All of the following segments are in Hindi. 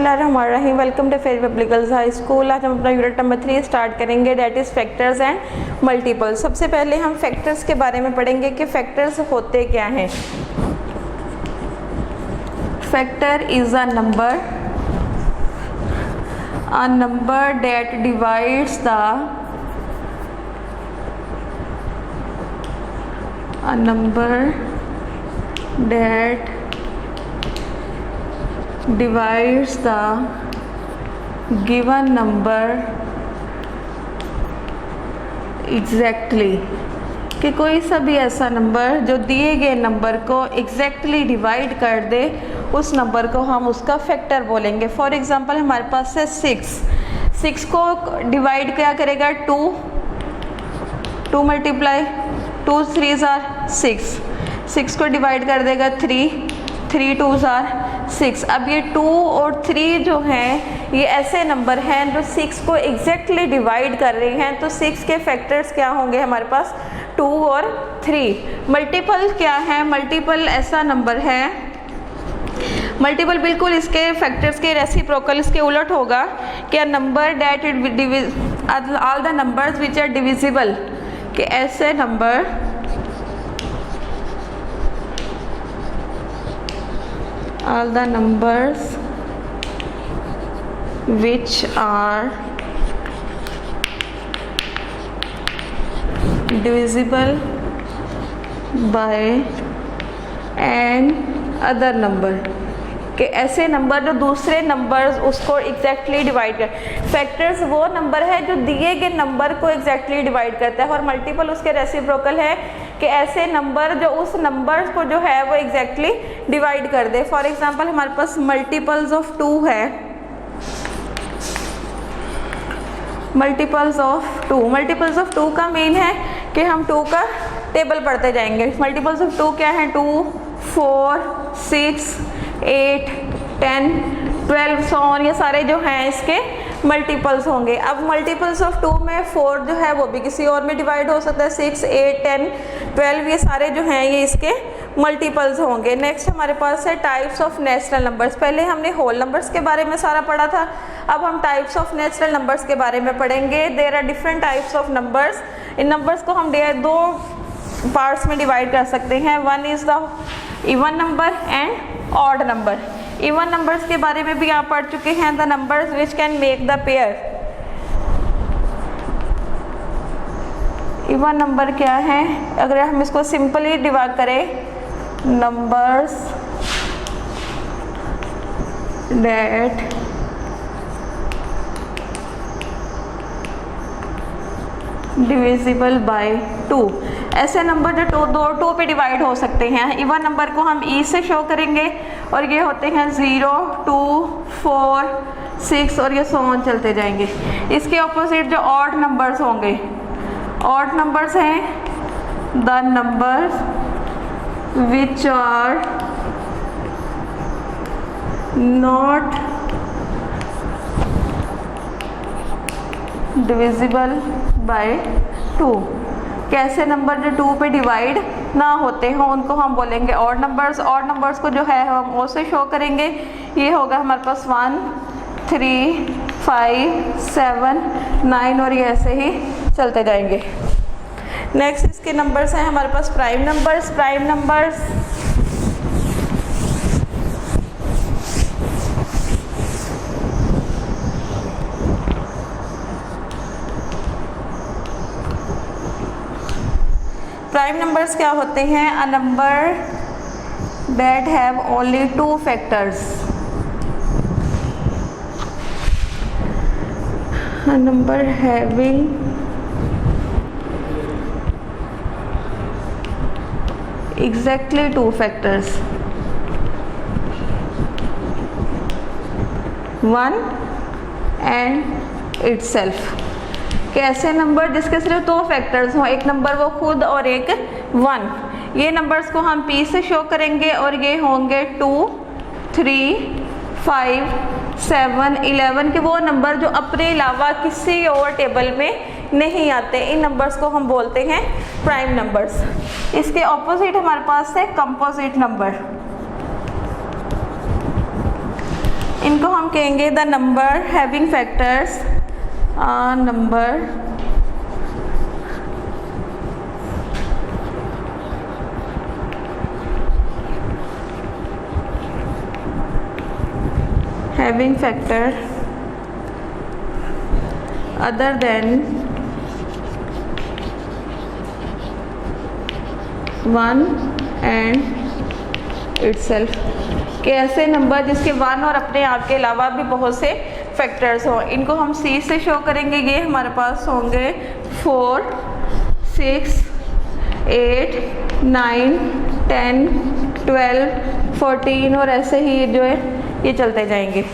बिस्मिल्लाहिर्रहमानिर्रहीम। Welcome to fair public girls high school. आज हम अपना यूनिट नंबर 3 स्टार्ट करेंगे, that is factors and multiples. सबसे पहले हम फैक्टर्स के बारे में पढ़ेंगे कि फैक्टर्स होते क्या हैं। Factor is a number that divides the given number exactly, कि कोई सा भी ऐसा नंबर जो दिए गए नंबर को एग्जैक्टली डिवाइड कर दे, उस नंबर को हम उसका फैक्टर बोलेंगे। फॉर एग्जांपल हमारे पास है 6 को डिवाइड क्या करेगा 2 मल्टीप्लाई 2 3 आर 6 को डिवाइड कर देगा 3 2 आर 6। अब ये 2 और 3 जो हैं ये ऐसे नंबर हैं जो 6 को एग्जैक्टली डिवाइड कर रही हैं, तो 6 के फैक्टर्स क्या होंगे हमारे पास 2 और 3। मल्टीपल क्या है? मल्टीपल ऐसा नंबर है, मल्टीपल बिल्कुल इसके फैक्टर्स के रेसिप्रोकल, इसके उलट होगा कि number that all the numbers which are divisible, कि ऐसे number all the numbers which are divisible by an other number, कि ऐसे नंबर जो दूसरे नंबर्स उसको एग्जैक्टली डिवाइड कर। फैक्टर्स वो नंबर है जो दिए गए नंबर को एग्जैक्टली डिवाइड करता है, और मल्टीपल उसके रेसिप्रोकल है कि ऐसे नंबर जो उस नंबर को जो है वो एग्जैक्टली डिवाइड कर दे। फॉर एग्जांपल हमारे पास मल्टीपल्स ऑफ 2 है, मल्टीपल्स ऑफ 2 का मीन है कि हम 2 का टेबल पढ़ते जाएंगे। मल्टीपल्स ऑफ 2 क्या है? 2 4 6 8 10 12 सो ऑन, ये सारे जो हैं इसके मल्टीपल्स होंगे। अब मल्टीपल्स ऑफ 2 में 4 जो है वो भी किसी और में डिवाइड हो सकता है, 6 8 10 12 ये सारे जो हैं ये इसके मल्टीपल्स होंगे। नेक्स्ट हमारे पास है टाइप्स ऑफ नेचुरल नंबर्स। पहले हमने होल नंबर्स के बारे में सारा पढ़ा था, अब हम टाइप्स ऑफ नेचुरल नंबर्स के बारे में पढ़ेंगे। There are different types of numbers. इन नंबर्स को हम 2 पार्ट्स में डिवाइड कर सकते हैं। One is the even number and odd number. Even numbers के बारे में भी आप पढ़ चुके हैं, the numbers which can make the pair. Even number क्या है? अगर हम इसको सिंपली डिवाइड करें, नंबर्स डेट डिविजिबल बाय 2, ऐसे नंबर जो 2 पे डिवाइड हो सकते हैं। इवन नंबर को हम ई से शो करेंगे, और ये होते हैं 0 2 4 6 और ये सोन चलते जाएंगे। इसके ऑपोजिट जो ऑड नंबर्स होंगे, ऑड नंबर्स हैं the numbers which are not divisible by 2, कैसे नंबर जो 2 पे डिवाइड ना होते हों उनको हम बोलेंगे ऑड नंबर्स। ऑड नंबर्स को जो है हम ओ से शो करेंगे, ये होगा हमारे पास 1 3 5 7 9 और ये ऐसे ही चलते जाएंगे। नेक्स्ट इसके नंबर्स हैं हमारे पास prime numbers. Prime numbers prime numbers क्या होते हैं? A number that have only 2 factors. A number having exactly 2 factors, 1 and itself, कि ऐसे नंबर जिसके सिर्फ 2 फैक्टर्स हों, एक नंबर वो खुद और एक 1। ये नंबर्स को हम P से शो करेंगे, और ये होंगे 2 3 5 7 11 के वो नंबर जो अपने अलावा किसी और टेबल में नहीं आते। इन नंबर्स को हम बोलते हैं प्राइम नंबर्स। इसके ऑपोजिट हमारे पास है कंपोजिट नंबर। इनको हम कहेंगे the number having factors, number having factor other than 1 and itself, कि ऐसे नंबर जिसके 1 और अपने आप के अलावा भी बहुत से फैक्टर्स हों। इनको हम C से शो करेंगे। ये हमारे पास होंगे 4, 6, 8, 9, 10, 12, 14 और ऐसे ही जो है ये चलते जाएंगे।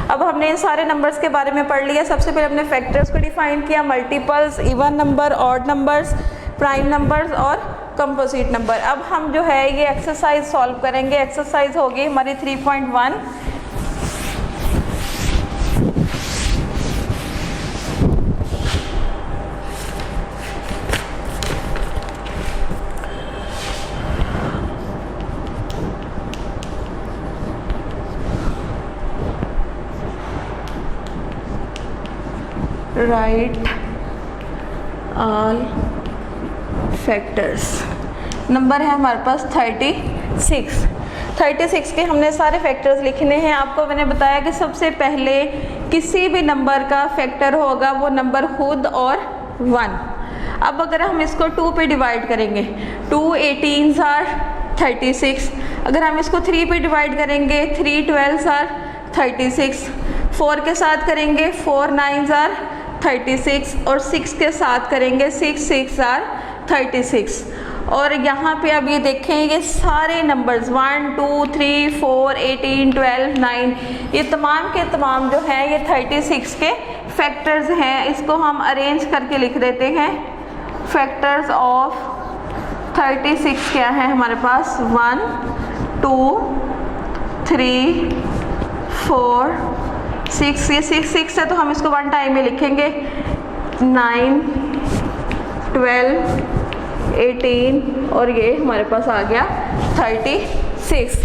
अब हमने इन सारे नंबर्स के बारे में पढ़ लिया। सबसे पहले हमने फैक्टर्स को डिफाइन किया, multiples, even number, odd numbers, prime numbers और कंपोजिट नंबर। अब हम जो है ये एक्सरसाइज सॉल्व करेंगे। एक्सरसाइज होगी हमारी 3.1। Right all factors. नंबर है हमारे पास 36। 36 के हमने सारे फैक्टर्स लिखने हैं। आपको मैंने बताया कि सबसे पहले किसी भी नंबर का फैक्टर होगा वो नंबर खुद और 1। अब अगर हम इसको 2 पे डिवाइड करेंगे, 2 18s आर 36। अगर हम इसको 3 पे डिवाइड करेंगे, 3 12s आर 36। 4 के साथ करेंगे, 4 9s आर 36 और 6 के साथ करेंगे, 6 6 आर 36। और यहाँ पे अब ये देखें ये सारे नंबर्स 1 2 3 4 18 12 9 ये तमाम के तमाम जो हैं ये 36 के फैक्टर्स हैं। इसको हम अरेंज करके लिख देते हैं। फैक्टर्स ऑफ 36 क्या है हमारे पास, 1 2 3 4 6। ये 6 है तो हम इसको 1 टाइम में लिखेंगे। 9 12 18 और ये हमारे पास आ गया 36।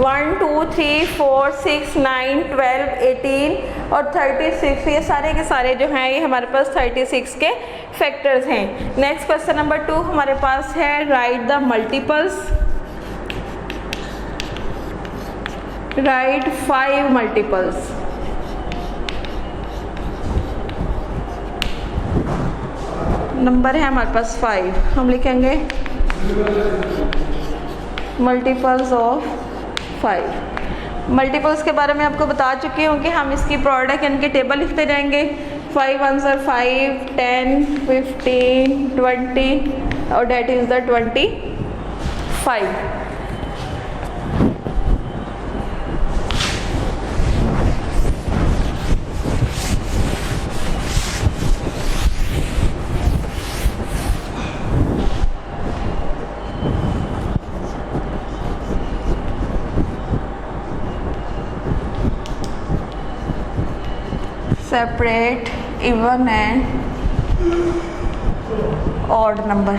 1 2 3 4 6 9 12 18 और 36 ये सारे के सारे जो हैं ये हमारे पास 36 के फैक्टर्स हैं। नेक्स्ट क्वेश्चन नंबर 2 हमारे पास है right the multiples. Right 5 multiples. Number है हमारे पास 5। हम लिखेंगे मल्टीपल्स ऑफ 5। मल्टीपल्स के बारे में आपको बता चुकी हूँ कि हम इसकी प्रोडक्ट यानी कि टेबल लिखते जाएंगे। 5 1s are 5, 10, 15, 20 और that is the 25। Separate even and odd number.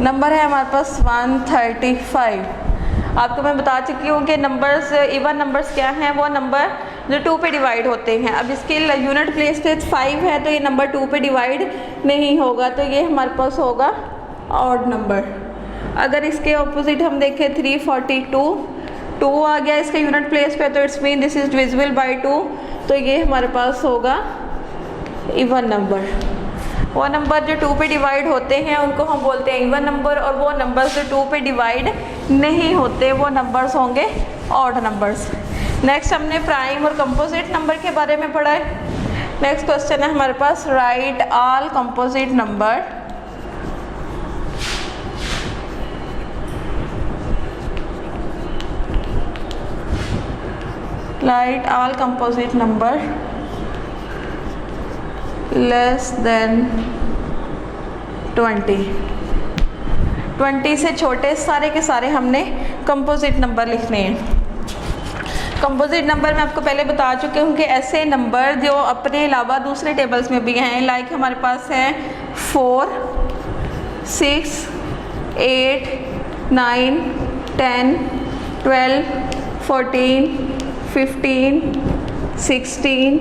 Number है हमारे पास 135। आपको मैं बता चुकी हूँ कि नंबर्स इवन नंबर्स क्या हैं, वो नंबर जो 2 पे डिवाइड होते हैं। अब इसकी यूनिट प्लेस 5 है तो ये नंबर 2 पे डिवाइड नहीं होगा, तो ये हमारे पास होगा ऑड नंबर। अगर इसके ऑपोजिट हम देखें 342, 2 आ गया इसके यूनिट प्लेस पे तो it's mean this is divisible by 2, तो ये हमारे पास होगा इवन नंबर। वो नंबर जो 2 पे डिवाइड होते हैं उनको हम बोलते हैं इवन नंबर, और वो नंबर्स जो 2 पे डिवाइड नहीं होते वो नंबर्स होंगे ऑड नंबर्स। नेक्स्ट हमने प्राइम और कंपोजिट नंबर के बारे में पढ़ा है। नेक्स्ट क्वेश्चन है हमारे पास right all composite number. Right all composite number less than 20। 20 से छोटे सारे के सारे हमने कंपोजिट नंबर लिखने हैं। कंपोजिट नंबर मैं आपको पहले बता चुकी हूँ कि ऐसे नंबर जो अपने अलावा दूसरे टेबल्स में भी हैं, लाइक हमारे पास है 4 6 8 9 10 12 14 15, 16,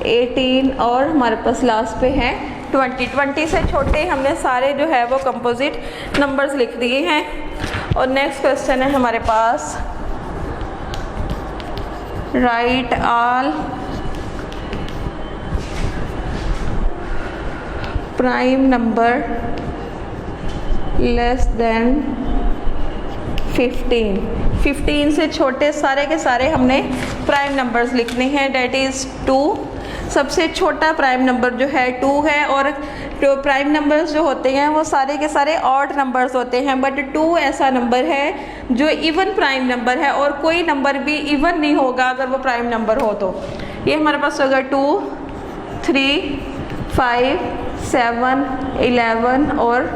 18 और हमारे पास लास्ट पे है 20। 20 से छोटे हमने सारे जो है वो कंपोजिट नंबर्स लिख दिए हैं। और नेक्स्ट क्वेश्चन है हमारे पास, right all prime number less than 15। 15 से छोटे सारे के सारे हमने प्राइम नंबर्स लिखने हैं, डेट इज़ 2। सबसे छोटा प्राइम नंबर जो है 2 है, और जो प्राइम नंबर्स जो होते हैं वो सारे के सारे ऑड नंबर्स होते हैं, बट 2 ऐसा नंबर है जो इवन प्राइम नंबर है, और कोई नंबर भी इवन नहीं होगा अगर वो प्राइम नंबर हो तो। ये हमारे पास होगा 2, 3, 5, 7, 11 और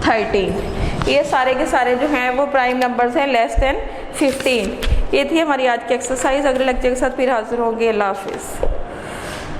13। ये सारे के सारे जो हैं वो प्राइम नंबर्स हैं लेस देन 15। ये थी हमारी आज की एक्सरसाइज। अगले लेक्चर के साथ फिर हाजिर होंगे। अल्लाह हाफिज़।